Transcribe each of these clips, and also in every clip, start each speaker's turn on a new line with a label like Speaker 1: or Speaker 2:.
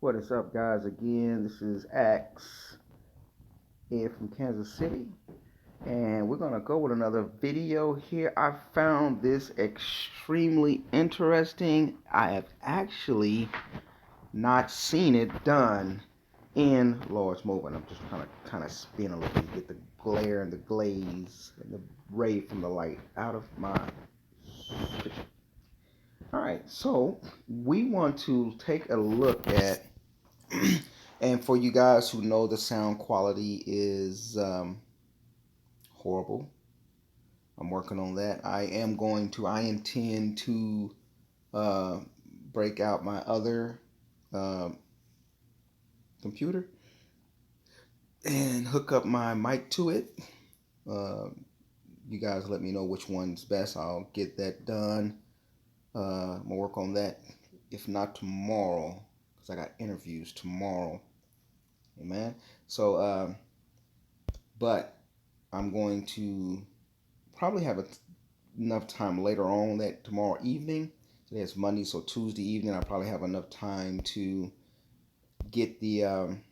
Speaker 1: What is up, guys? Again, this is Axe here from Kansas City, and we're gonna go with another video here. I found this extremely interesting. I have actually not seen it done in large mobile. I'm just kind of spin a little bit, get the glare and the glaze and the ray from the light out of my. All right, so we want to take a look at. And for you guys who know, the sound quality is horrible. I'm working on that. I intend to uh, break out my other uh, computer and hook up my mic to it. Uh, you guys let me know which one's best. I'll get that done. I'm gonna work on that, if not tomorrow, because I got interviews tomorrow. Amen. So, but I'm going to probably have enough time later on that tomorrow evening. Today is Monday, so Tuesday evening I'll probably have enough time to get the um,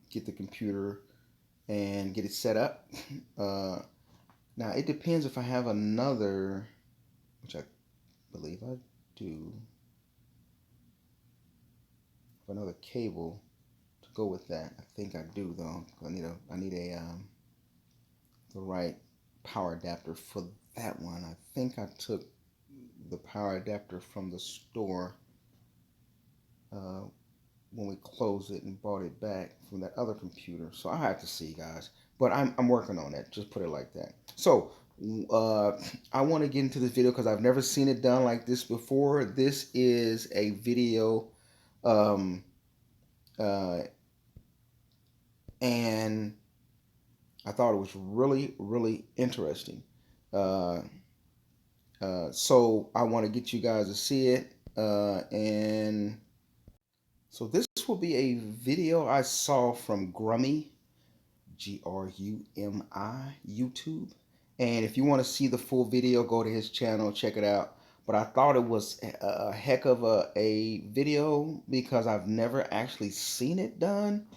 Speaker 1: get the computer and get it set up. Now it depends if I have another, which I believe I do, another cable to go with that. I think I do though. I need a the right power adapter for that one. I think I took the power adapter from the store uh, when we closed it and bought it back from that other computer. So I have to see, guys. But I'm working on that. Just put it like that. So uh, I want to get into this video because I've never seen it done like this before. This is a video, um, uh, and I thought it was really, really interesting. Uh, so I want to get you guys to see it. And so this will be a video I saw from Grummy, Grumi, YouTube. And if you want to see the full video, go to his channel, check it out. But I thought it was a heck of a video because I've never actually seen it done.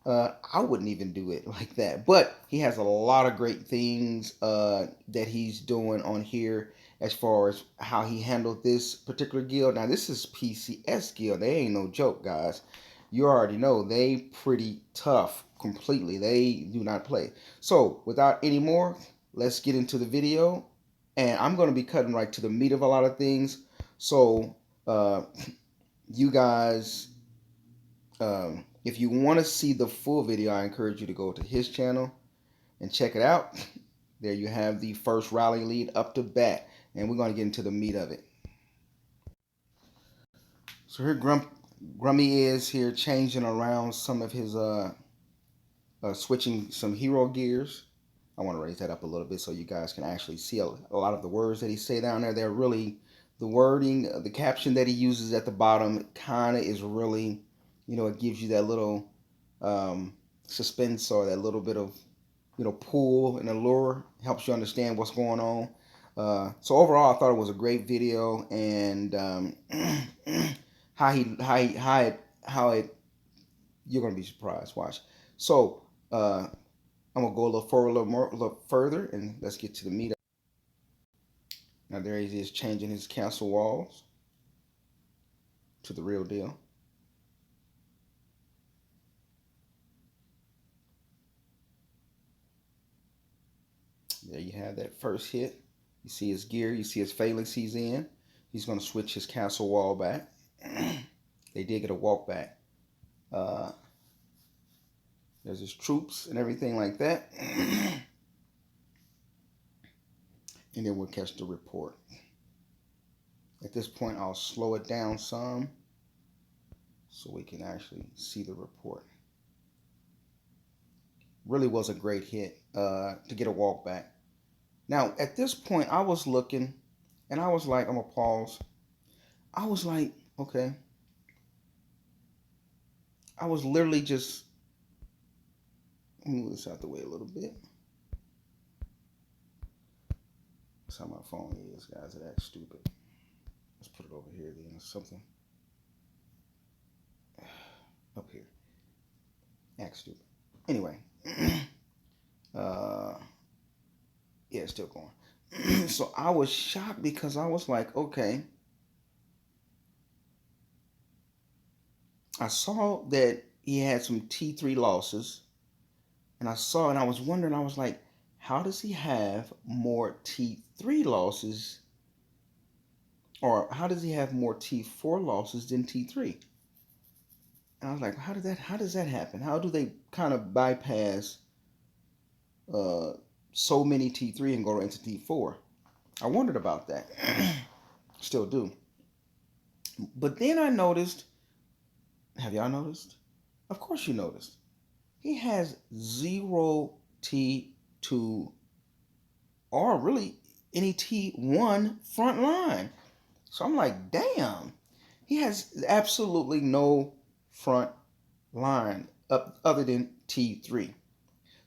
Speaker 1: I wouldn't even do it like that. But he has a lot of great things that he's doing on here as far as how he handled this particular guild. Now, this is PCS guild. They ain't no joke, guys. You already know they pretty tough completely. They do not play. So, without any more, let's get into the video. And I'm going to be cutting right to the meat of a lot of things. So, you guys if you want to see the full video, I encourage you to go to his channel and check it out. There you have the first rally lead up to bat, and we're going to get into the meat of it. So here Grummy is here changing around some of his switching some hero gears. I want to raise that up a little bit so you guys can actually see a lot of the words that he say down there. They're really, the wording, the caption that he uses at the bottom kind of is really, it gives you that little suspense or that little bit of, pull and allure. Helps you understand what's going on. So overall, I thought it was a great video, and how it, you're gonna be surprised. Watch. So I'm gonna go a little forward, a little further, and let's get to the meat. Now there he is changing his castle walls to the real deal. There you have that first hit. You see his gear, you see his phalanx he's in. He's going to switch his castle wall back. They did get a walk back. There's his troops and everything like that. And then we'll catch the report. At this point, I'll slow it down some so we can actually see the report. Really was a great hit to get a walk back. Now, at this point, I was looking, and I was like, I'm going to pause. I was like, okay. I was literally just, let me move this out the way a little bit. That's how my phone is, guys. That's stupid. Let's put it over here then or something. up here. Act stupid. Anyway, uh, yeah, it's still going. So I was shocked because I was like, okay, I saw that he had some T3 losses, and I was wondering, I was like, how does he have more T3 losses, or how does he have more T4 losses than T3? And I was like, how does that happen? How do they kind of bypass uh, so many T3 and go into T4? I wondered about that. Still do. But then I noticed, have y'all noticed? Of course you noticed. He has zero T2 or really any T1 front line. So I'm like, damn, he has absolutely no front line up other than T3.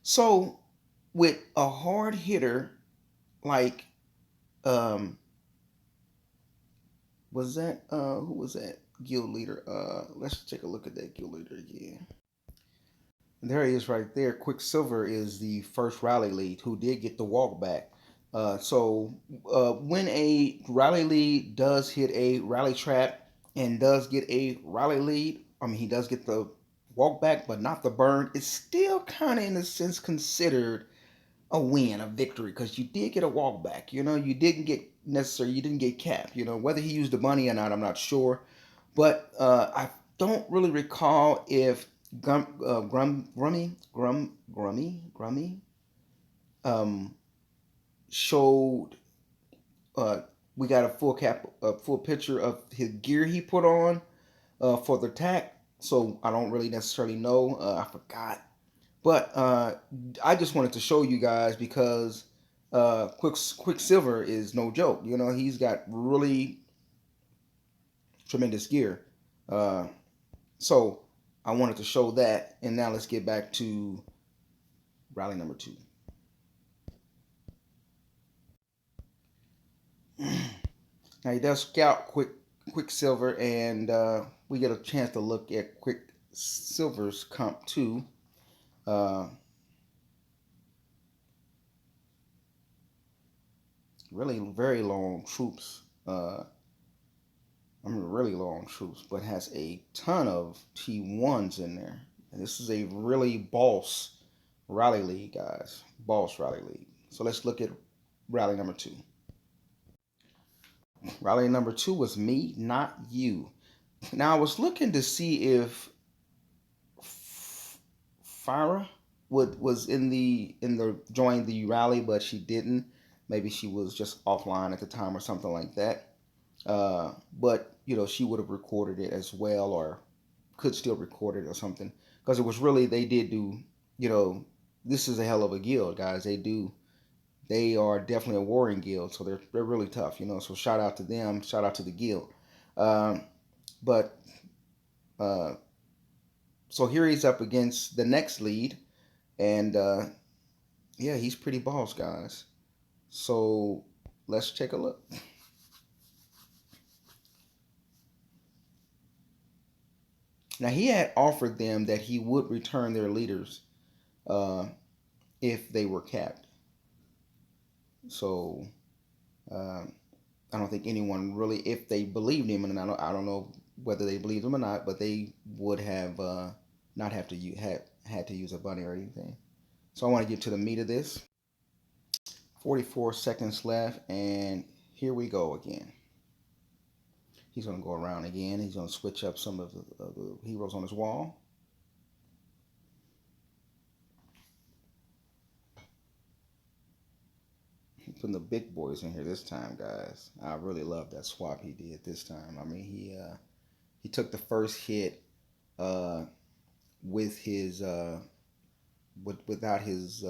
Speaker 1: So with a hard hitter like was that who was that guild leader? Let's take a look at that guild leader again. There he is right there. Quicksilver is the first rally lead who did get the walk back. When a rally lead does hit a rally trap and does get a rally lead, I mean, he does get the walk back, but not the burn, it's still kind of in a sense considered a win, a victory, because you did get a walk back. You know, you didn't get capped. You know, whether he used the money or not, I'm not sure. But I don't really recall if Grummy um, showed. Uh, we got a full picture of his gear he put on for the attack. So I don't really necessarily know. I forgot, but I just wanted to show you guys because Quicksilver is no joke. You know, he's got really tremendous gear. Uh, so I wanted to show that, and now let's get back to rally number 2. Now he does scout Quicksilver, and we get a chance to look at Quicksilver's comp too. Uh, really very long troops. Really long troops, but has a ton of T1s in there. And this is a really boss rally league, guys. Boss rally league. So let's look at rally number 2. Rally number 2 was me, not you. Now I was looking to see if Farah was in the joined the rally, but she didn't. Maybe she was just offline at the time or something like that. But you know, she would have recorded it as well, or could still record it or something, because it was really, they did do, you know, this is a hell of a guild, guys. They are definitely a warring guild, so they're really tough, you know. So shout out to them, shout out to the guild. Um, but uh, so here he's up against the next lead, and yeah, he's pretty boss, guys. So let's take a look. Now he had offered them that he would return their leaders uh, if they were capped. So I don't think anyone really, if they believed him, and I don't know whether they believed him or not, but they would have not have to had to use a bunny or anything. So I want to get to the meat of this. 44 seconds left, and here we go again. He's going to go around again. He's going to switch up some of the heroes on his wall. He's putting the big boys in here this time, guys. I really love that swap he did this time. I mean, he took the first hit with his without his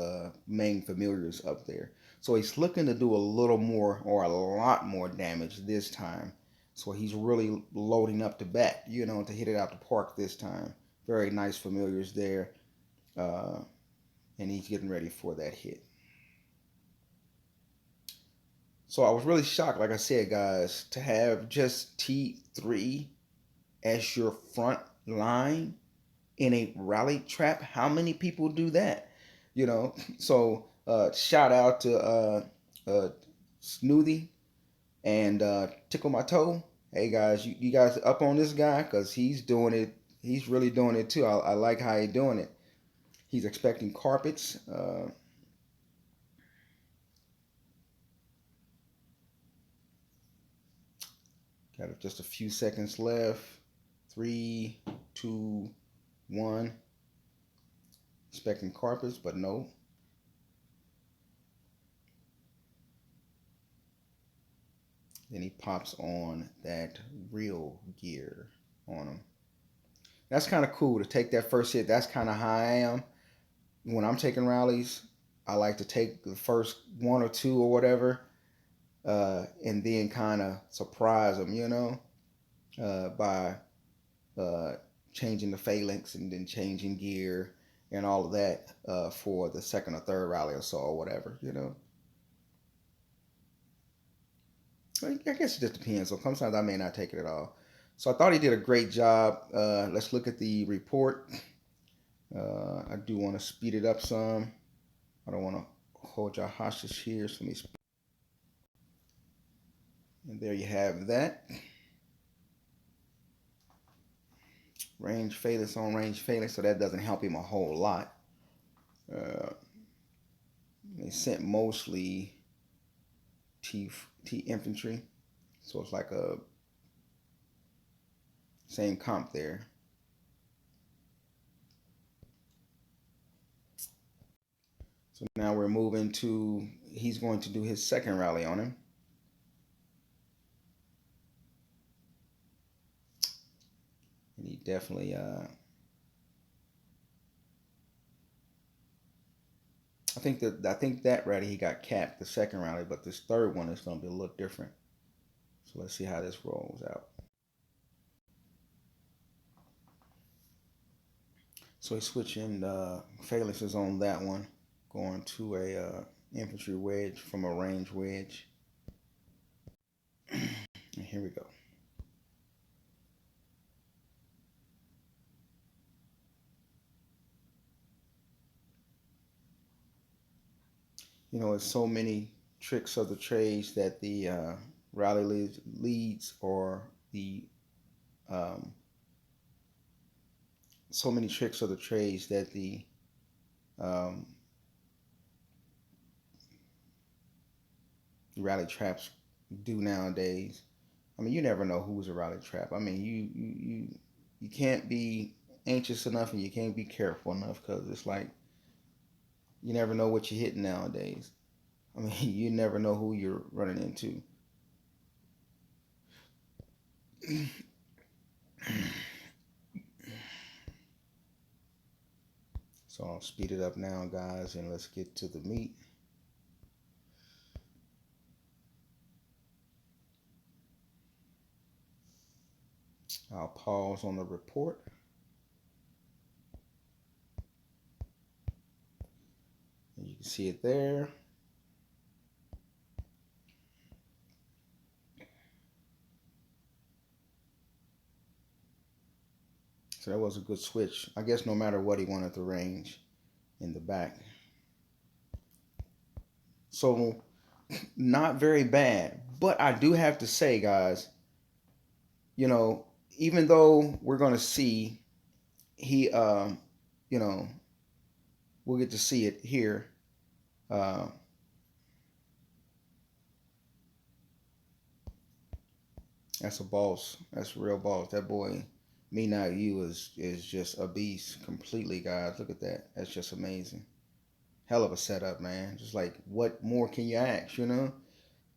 Speaker 1: main familiars up there. So he's looking to do a little more or a lot more damage this time. So he's really loading up the bat, you know, to hit it out the park this time. Very nice familiars there. And he's getting ready for that hit. So I was really shocked, like I said, guys, to have just T3 as your front line. in a rally trap. How many people do that? You know, so shout out to Snooty and Tickle My Toe. Hey guys, you guys up on this guy? Because he's doing it. He's really doing it too. I like how he's doing it. He's expecting carpets. Got just a few seconds left. 3, 2, 1. Expecting carpets, but no. Then he pops on that real gear on him. That's kind of cool to take that first hit. That's kind of how I am when I'm taking rallies. I like to take the first one or two or whatever, and then kind of surprise them, by changing the phalanx and then changing gear and all of that for the second or third rally or so or whatever. I guess it just depends. So sometimes I may not take it at all. So I thought he did a great job. Let's look at the report. I do want to speed it up some. I don't want to hold y'all hostage here. So let me. And there you have that. Range phalanx on range phalanx, so that doesn't help him a whole lot. They sent mostly T infantry, so it's like a same comp there. So now we're moving to, he's going to do his second rally on him. And he definitely I think that rally he got capped the second rally, but this third one is going to be a little different. So let's see how this rolls out. So he's switching phalanxes on that one, going to a infantry wedge from a range wedge. And here we go. It's so many tricks of the trades that the rally leads or the so many tricks of the trades that the rally traps do nowadays. I mean, you never know who's a rally trap. I mean, you can't be anxious enough and you can't be careful enough, because it's like you never know what you're hitting nowadays. I mean, you never know who you're running into. So I'll speed it up now, guys, and let's get to the meat. I'll pause on the report. And you can see it there. So that was a good switch. I guess no matter what, he wanted the range in the back. So not very bad. But I do have to say, guys, even though we're going to see he, we'll get to see it here. That's a boss. That's a real boss. That boy, Me Not You, is just a beast completely, guys. Look at that. That's just amazing. Hell of a setup, man. Just like, what more can you ask,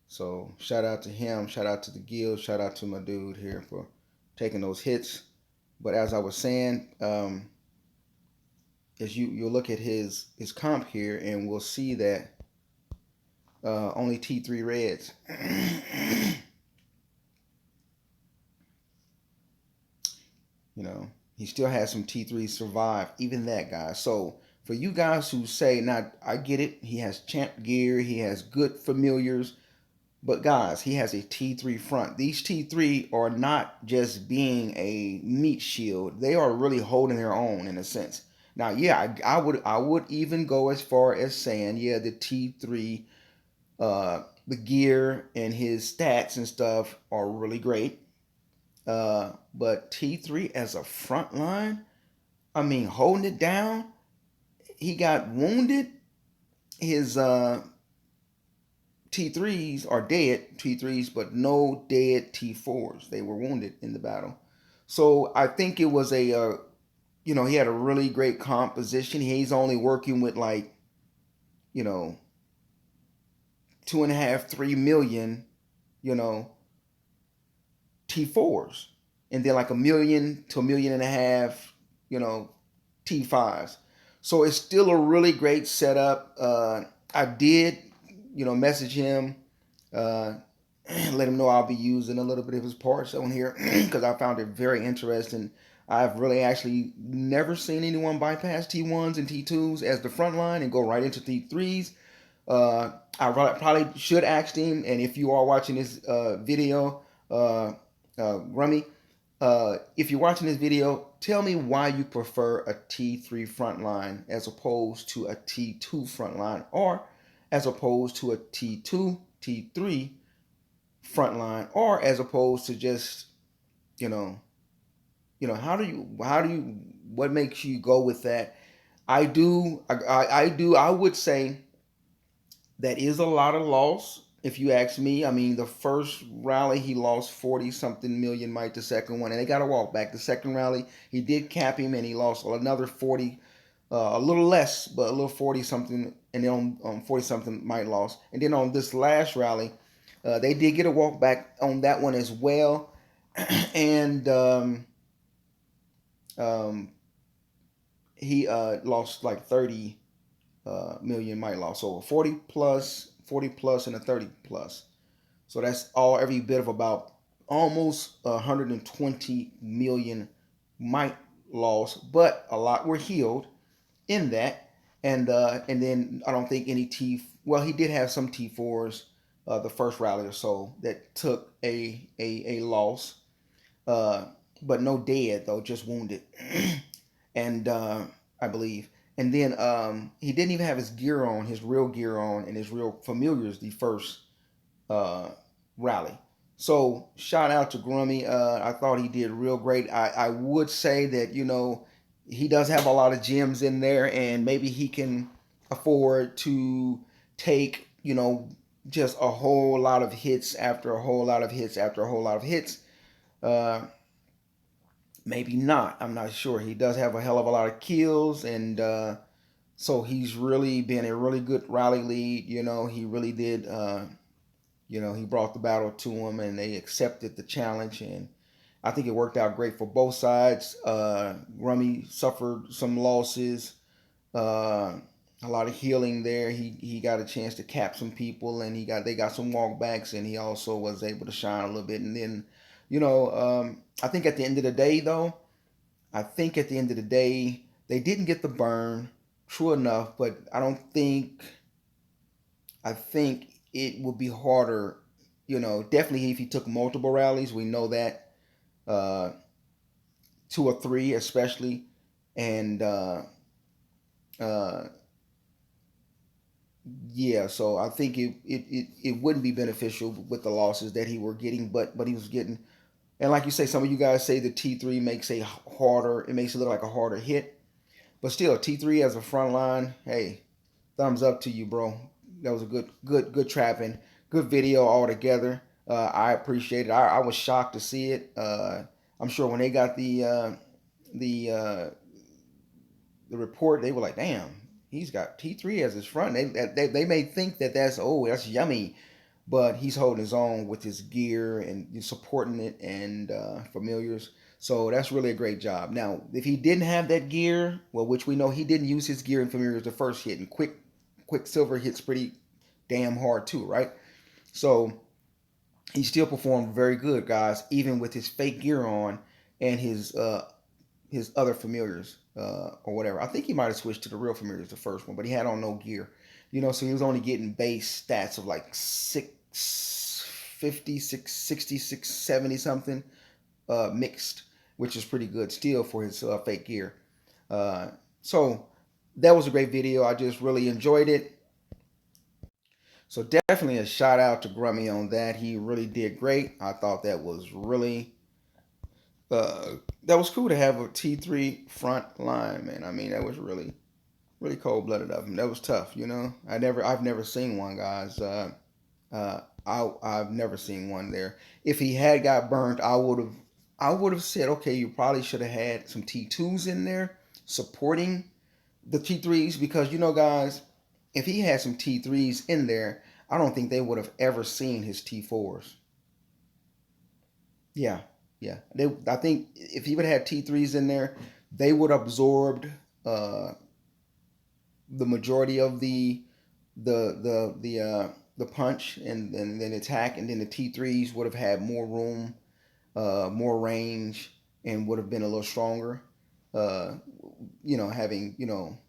Speaker 1: So shout out to him. Shout out to the guild. Shout out to my dude here for taking those hits. But as I was saying, as you'll look at his comp here, and we'll see that only T3 reds. He still has some T3 survive, even that, guy. So for you guys who say, now I get it, he has champ gear, he has good familiars, But guys, he has a T3 front. These T3 are not just being a meat shield. They are really holding their own in a sense. Now, yeah, I would even go as far as saying, yeah, the T3, the gear and his stats and stuff are really great. But T3 as a front line, I mean, holding it down. He got wounded. His T3s are dead T3s, but no dead T4s. They were wounded in the battle. So I think it was he had a really great composition. He's only working with like, you know, 2.5, 3 million, you know, T4s, and then like 1 million to 1.5 million, T5s. So it's still a really great setup. I did, message him, uh, let him know I'll be using a little bit of his parts on here because I found it very interesting. I've really actually never seen anyone bypass T1s and T2s as the front line and go right into T3s. I probably should ask him, and if you are watching this video, Rummy, if you're watching this video, tell me why you prefer a T3 front line as opposed to a T2 front line, or as opposed to a T2, T3 front line, or as opposed to just, you know, what makes you go with that? I would say that is a lot of loss. If you ask me, I mean, the first rally he lost 40 something million might. The second one, and they got to walk back. The second rally he did cap him, and he lost another 40, a little less, but a little 40 something, and then on 40 something might lost. And then on this last rally, they did get a walk back on that one as well, and um, he lost like 30 million might loss. So 40 plus, 40 plus, and a 30 plus. So that's all every bit of about almost 120 million might loss, but a lot were healed in that. And then I don't think any T. Well, he did have some T4s the first rally or so that took a loss, uh, but no dead though, just wounded, and I believe. And then he didn't even have his gear on, his real gear on, and his real familiars the first uh, rally. So shout out to Grummy. I thought he did real great. I would say that he does have a lot of gems in there, and maybe he can afford to take just a whole lot of hits after a whole lot of hits after a whole lot of hits. Uh, Maybe not. I'm not sure. He does have a hell of a lot of kills, and so he's really been a really good rally lead. He really did. He brought the battle to him, and they accepted the challenge, and I think it worked out great for both sides. Rummy suffered some losses, uh, a lot of healing there. He got a chance to cap some people, and they got some walkbacks, and he also was able to shine a little bit. And then, I think at the end of the day, though, they didn't get the burn. True enough, but I think it would be harder. Definitely if he took multiple rallies, we know that, uh, 2 or 3 especially, and uh, yeah. So I think it wouldn't be beneficial with the losses that he were getting, but he was getting. And like you say, some of you guys say the T3 makes it makes it look like a harder hit, but still T3 as a front line, hey, thumbs up to you, bro. That was a good trapping, good video altogether. I appreciate it. I was shocked to see it. I'm sure when they got the uh, the report, they were like, "Damn, he's got T3 as his front." They may think that that's yummy, but he's holding his own with his gear and supporting it and familiars. So that's really a great job. Now, if he didn't have that gear, well, which we know he didn't use his gear and familiars the first hit, and Quicksilver hits pretty damn hard too, right? So he still performed very good, guys, even with his fake gear on and his other familiars or whatever. I think he might have switched to the real familiars the first one, but he had on no gear. So he was only getting base stats of like 56, 66, 70 something mixed, which is pretty good still for his fake gear. So that was a great video. I just really enjoyed it. So definitely a shout out to Grummy on that. He really did great. I thought that was cool to have a T3 front line, man. I mean, that was really cold blooded of him. That was tough, you know. I've never seen one, guys. I've never seen one there. If he had got burnt, I would have said, okay, you probably should have had some T2s in there supporting the T3s, because you know, guys, if he had some T3s in there, I don't think they would have ever seen his T4s. Yeah, yeah. I think if he would have had T3s in there, they would have absorbed uh, the majority of the punch and then attack, and then the T3s would have had more room, more range, and would have been a little stronger. Uh, having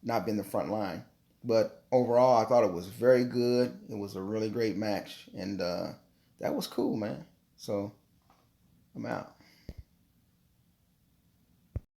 Speaker 1: not been the front line, but overall, I thought it was very good. It was a really great match, and that was cool, man. So I'm out.